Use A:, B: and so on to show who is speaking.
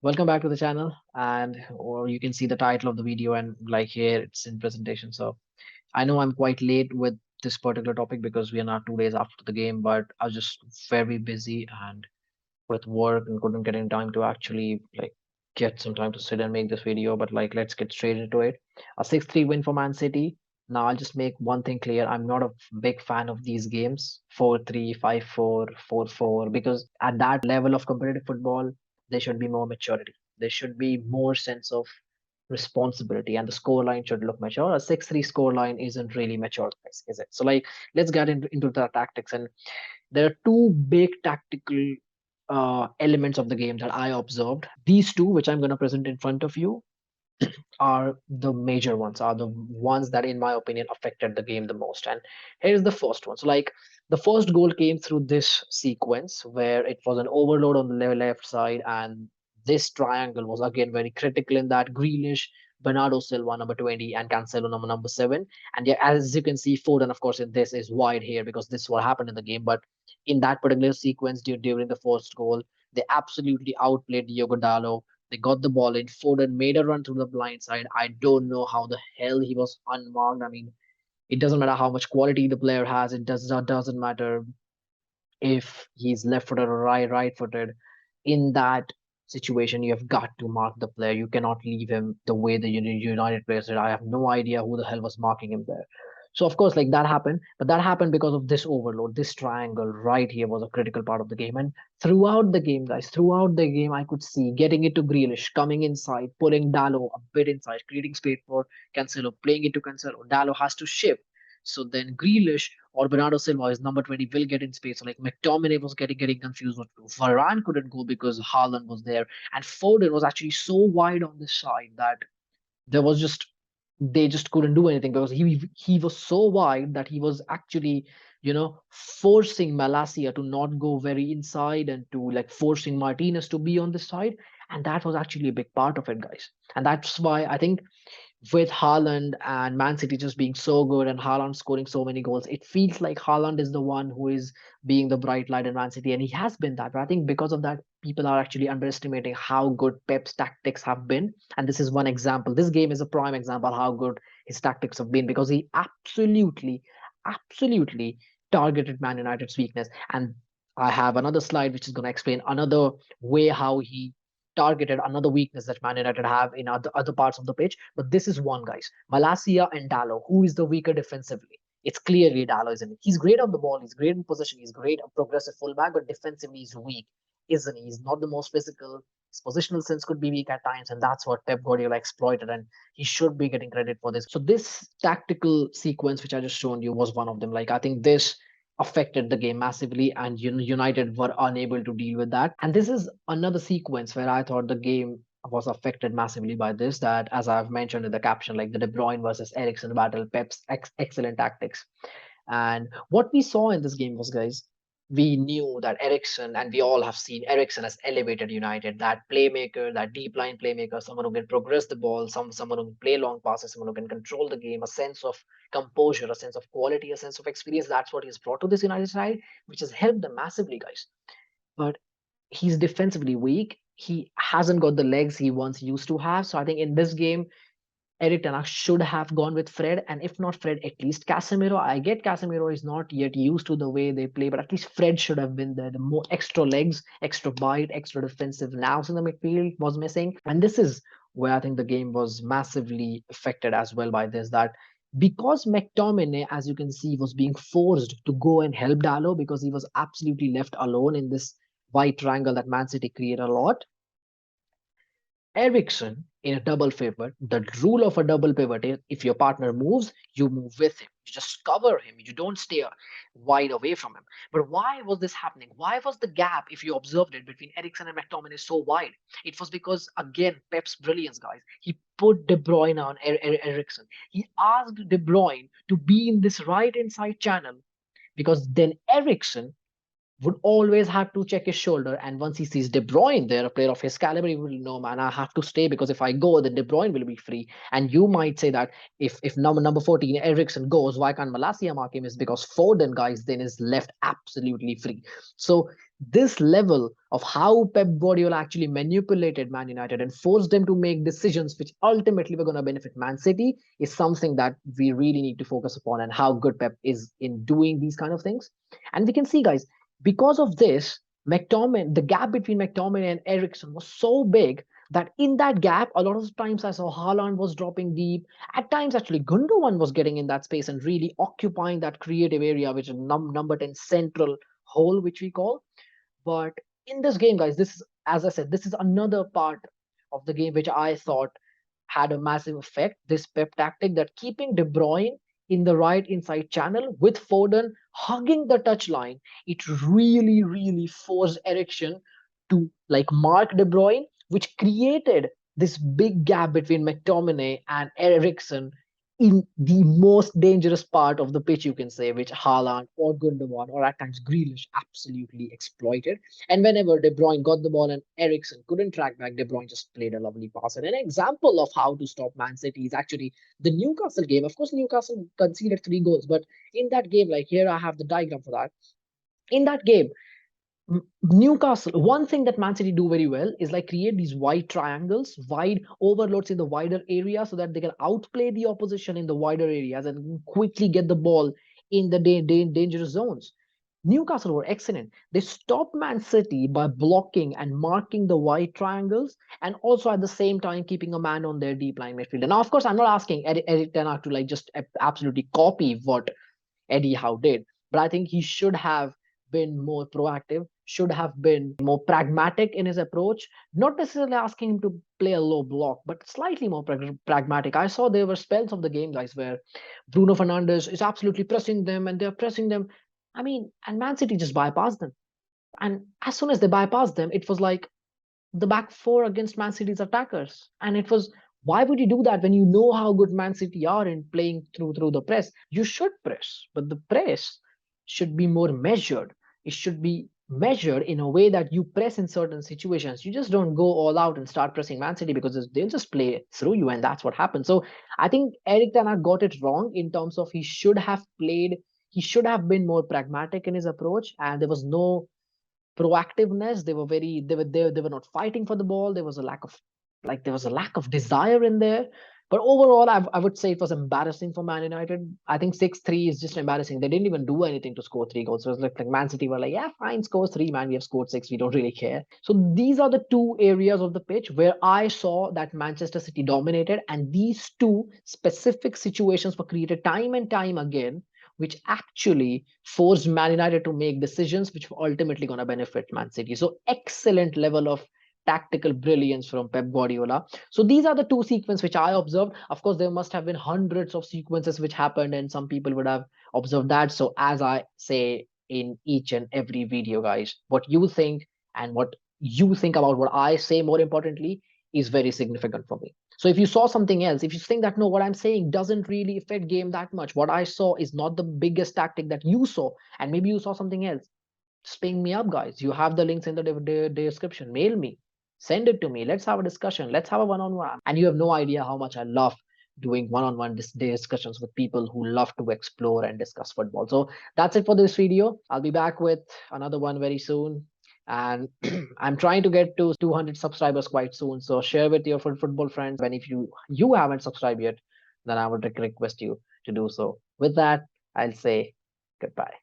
A: Welcome back to the channel, and or you can see the title of the video, and like here it's in presentation. So I know I'm quite late with this particular topic because we are now 2 days after the game, but I was just very busy and with work and couldn't get in time to actually get some time to sit and make this video. But let's get straight into it. A 6-3 win for Man City. Now I'll just make one thing clear. I'm not a big fan of these games 4-3, 5-4, 4-4, because at that level of competitive football, there should be more maturity. There should be more sense of responsibility, and the scoreline should look mature. A 6-3 scoreline isn't really mature, guys, is it? So let's get into the tactics. And there are two big tactical elements of the game that I observed. These two, which I'm going to present in front of you, are the major ones, are the ones that, in my opinion, affected the game the most. And here's the first one. So, the first goal came through this sequence where it was an overload on the left side, and this triangle was again very critical in that Grealish, Bernardo Silva, number 20, and Cancelo, number 7. And yeah, as you can see, Foden, of course, in this is wide here because this is what happened in the game. But in that particular sequence during the first goal, they absolutely outplayed Diogo Dalot. They got the ball in. Foden made a run through the blind side. I don't know how the hell he was unmarked. I mean, it doesn't matter how much quality the player has. It doesn't matter if he's left-footed or right-footed. In that situation, you have got to mark the player. You cannot leave him the way the United players did. I have no idea who the hell was marking him there. So of course, that happened, but that happened because of this overload. This triangle right here was a critical part of the game, and throughout the game, guys, throughout the game, I could see getting it to Grealish, coming inside, pulling Dallo a bit inside, creating space for Cancelo, playing it to Cancelo. Dallo has to shift. So then Grealish or Bernardo Silva, his number 20, will get in space. So McTominay was getting confused what to do. Varane couldn't go because Haaland was there. And Foden was actually so wide on this side that there was just they just couldn't do anything because he was so wide that he was actually forcing Malacia to not go very inside and to forcing Martinez to be on this side, and that was actually a big part of it, guys. And that's why I think with Haaland and Man City just being so good and Haaland scoring so many goals, it feels like Haaland is the one who is being the bright light in Man City, and he has been that. But I think because of that, people are actually underestimating how good Pep's tactics have been. And this is one example. This game is a prime example how good his tactics have been because he absolutely targeted Man United's weakness. And I have another slide which is going to explain another way how he targeted another weakness that Man United have in other parts of the pitch. But this is one, guys. Malacia and Dallo. Who is the weaker defensively? It's clearly Dallo, isn't it? He's great on the ball. He's great in possession. He's great a progressive fullback, but defensively he's weak, isn't he? He's not the most physical. His positional sense could be weak at times, and that's what Pep Guardiola exploited, and he should be getting credit for this. So this tactical sequence, which I just shown you, was one of them. I think this affected the game massively, and United were unable to deal with that. And this is another sequence where I thought the game was affected massively by this. That, as I've mentioned in the caption, like the De Bruyne versus Ericsson battle, Pep's excellent tactics. And what we saw in this game was, guys, we knew that Ericsson, and we all have seen Ericsson has elevated United, that playmaker, that deep line playmaker, someone who can progress the ball, someone who can play long passes, someone who can control the game, a sense of composure, a sense of quality, a sense of experience. That's what he's brought to this United side, which has helped them massively, guys. But he's defensively weak. He hasn't got the legs he once used to have. So I think in this game, Eric Ten Hag should have gone with Fred, and if not Fred, at least Casemiro. I get Casemiro is not yet used to the way they play, but at least Fred should have been there. The more extra legs, extra bite, extra defensive nous in the midfield was missing, and this is where I think the game was massively affected as well by this. That because McTominay, as you can see, was being forced to go and help Dallo because he was absolutely left alone in this white triangle that Man City create a lot. Ericsson in a double pivot, the rule of a double pivot is if your partner moves, you move with him. You just cover him. You don't stay wide away from him. But why was this happening? Why was the gap, if you observed it, between Ericsson and McTominay so wide? It was because, again, Pep's brilliance, guys. He put De Bruyne on Ericsson. He asked De Bruyne to be in this right inside channel because then Ericsson would always have to check his shoulder. And once he sees De Bruyne there, a player of his caliber, he will know, man, I have to stay because if I go, then De Bruyne will be free. And you might say that if number 14 Ericsson goes, why can't Malacia mark him? Is because Foden, guys, then is left absolutely free. So this level of how Pep Guardiola actually manipulated Man United and forced them to make decisions which ultimately were going to benefit Man City is something that we really need to focus upon, and how good Pep is in doing these kind of things. And we can see, guys, because of this, the gap between McTominay and Ericsson was so big that in that gap, a lot of times I saw Haaland was dropping deep. At times, actually, Gundogan was getting in that space and really occupying that creative area, which is number 10 central hole, which we call. But in this game, guys, this is, as I said, this is another part of the game which I thought had a massive effect. This Pep tactic that keeping De Bruyne in the right inside channel with Foden hugging the touchline, it really, really forced Ericsson to like mark De Bruyne, which created this big gap between McTominay and Ericsson in the most dangerous part of the pitch, you can say, which Haaland or Gundogan or at times Grealish absolutely exploited. And whenever De Bruyne got the ball and Ericsson couldn't track back, De Bruyne just played a lovely pass. And an example of how to stop Man City is actually the Newcastle game. Of course, Newcastle conceded 3 goals, but in that game, like here I have the diagram for that. In that game, Newcastle, one thing that Man City do very well is like create these wide triangles, wide overloads in the wider area so that they can outplay the opposition in the wider areas and quickly get the ball in the dangerous zones. Newcastle were excellent. They stopped Man City by blocking and marking the wide triangles, and also at the same time keeping a man on their deep line midfielder. Now, of course, I'm not asking Eric Ten Hag to like just absolutely copy what Eddie Howe did. But I think he should have been more proactive, should have been more pragmatic in his approach, not necessarily asking him to play a low block, but slightly more pragmatic. I saw there were spells of the game, guys, where Bruno Fernandes is absolutely pressing them and they're pressing them. I mean, and Man City just bypassed them. And as soon as they bypassed them, it was like the back four against Man City's attackers. And it was, why would you do that when you know how good Man City are in playing through the press? You should press, but the press should be more measured. It should be measured in a way that you press in certain situations. You just don't go all out and start pressing Man City because they'll just play through you, and that's what happened. So I think Eric Ten Hag got it wrong in terms of he should have played. He should have been more pragmatic in his approach, and there was no proactiveness. They were not fighting for the ball. There was a lack of desire in there. But overall, I would say it was embarrassing for Man United. I think 6-3 is just embarrassing. They didn't even do anything to score 3 goals. So it was like Man City were like, yeah, fine, score 3, man. We have scored 6. We don't really care. So these are the two areas of the pitch where I saw that Manchester City dominated. And these two specific situations were created time and time again, which actually forced Man United to make decisions which were ultimately going to benefit Man City. So excellent level of tactical brilliance from Pep Guardiola. So these are the two sequences which I observed. Of course, there must have been hundreds of sequences which happened, and some people would have observed that. So as I say in each and every video, guys, what you think and what you think about what I say, more importantly, is very significant for me. So if you saw something else, if you think that no, what I'm saying doesn't really affect game that much, what I saw is not the biggest tactic that you saw, and maybe you saw something else, just ping me up, guys. You have the links in the description. Mail me, send it to me. Let's have a discussion. Let's have a one-on-one. And you have no idea how much I love doing one-on-one discussions with people who love to explore and discuss football. So that's it for this video. I'll be back with another one very soon. And I'm trying to get to 200 subscribers quite soon. So share with your football friends. And if you haven't subscribed yet, then I would request you to do so. With that, I'll say goodbye.